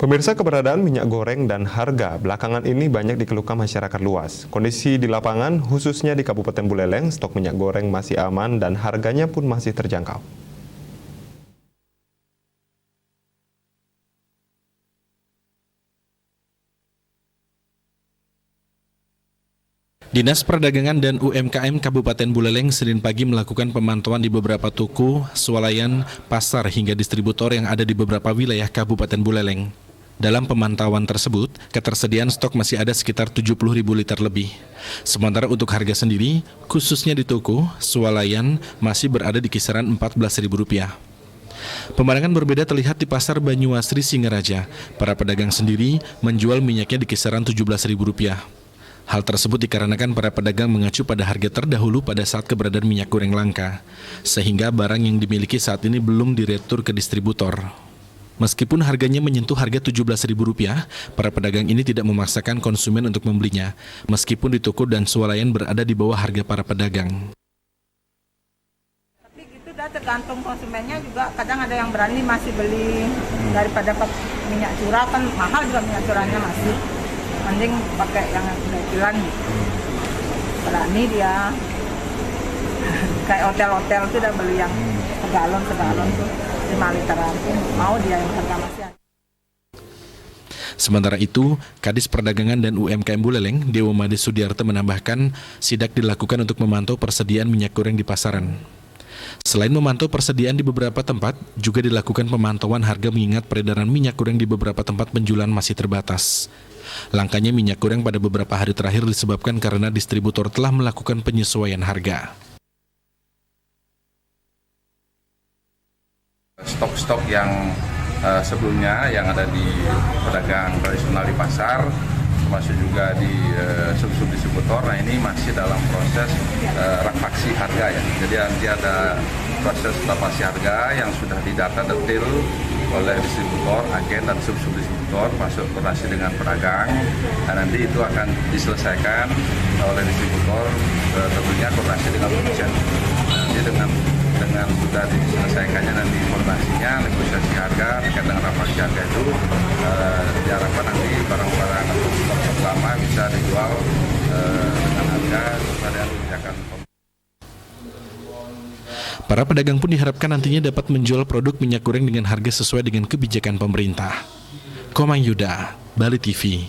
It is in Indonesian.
Pemirsa, keberadaan minyak goreng dan harga belakangan ini banyak dikeluhkan masyarakat luas. Kondisi di lapangan, khususnya di Kabupaten Buleleng, stok minyak goreng masih aman dan harganya pun masih terjangkau. Dinas Perdagangan dan UMKM Kabupaten Buleleng Senin pagi melakukan pemantauan di beberapa toko, swalayan, pasar hingga distributor yang ada di beberapa wilayah Kabupaten Buleleng. Dalam pemantauan tersebut, ketersediaan stok masih ada sekitar 70.000 liter lebih. Sementara untuk harga sendiri, khususnya di toko, swalayan masih berada di kisaran Rp14.000. Pemandangan berbeda terlihat di Pasar Banyuasri Singaraja. Para pedagang sendiri menjual minyaknya di kisaran Rp17.000. Hal tersebut dikarenakan para pedagang mengacu pada harga terdahulu pada saat keberadaan minyak goreng langka, sehingga barang yang dimiliki saat ini belum diretur ke distributor. Meskipun harganya menyentuh harga Rp17.000, para pedagang ini tidak memaksakan konsumen untuk membelinya, meskipun di toko dan swalayan berada di bawah harga para pedagang. Tapi itu udah tergantung konsumennya juga, kadang ada yang berani masih beli daripada minyak curah, kan mahal juga minyak curahnya masih. Mending pakai yang udah bilang berani dia. Kayak hotel-hotel tuh udah beli yang segalon tuh 5 literan, mau dia yang harga masih ada. Sementara itu, Kadis Perdagangan dan UMKM Buleleng, Dewa Made Sudiarto menambahkan, sidak dilakukan untuk memantau persediaan minyak goreng di pasaran. Selain memantau persediaan di beberapa tempat, juga dilakukan pemantauan harga mengingat peredaran minyak goreng di beberapa tempat penjualan masih terbatas. Langkanya minyak goreng pada beberapa hari terakhir disebabkan karena distributor telah melakukan penyesuaian harga. Stok-stok yang sebelumnya yang ada di pedagang tradisional di pasar, termasuk juga di sub-sub distributor, nah ini masih dalam proses rafaksi harga ya. Jadi nanti ada proses rafaksi harga yang sudah didata detail oleh distributor, agen dan sub-sub distributor, masuk koordinasi dengan pedagang, dan nanti itu akan diselesaikan oleh distributor, tentunya koordinasi dengan produsen. Nanti dengan sudah diselesaikannya nanti koordinasinya, negosiasi harga terkait dengan rafaksi harga itu, diharapkan nanti barang-barang atau stok lama bisa dijual dengan harga sesuai dengan kebijakan. Para pedagang pun diharapkan nantinya dapat menjual produk minyak goreng dengan harga sesuai dengan kebijakan pemerintah. Komang Yuda, Bali TV.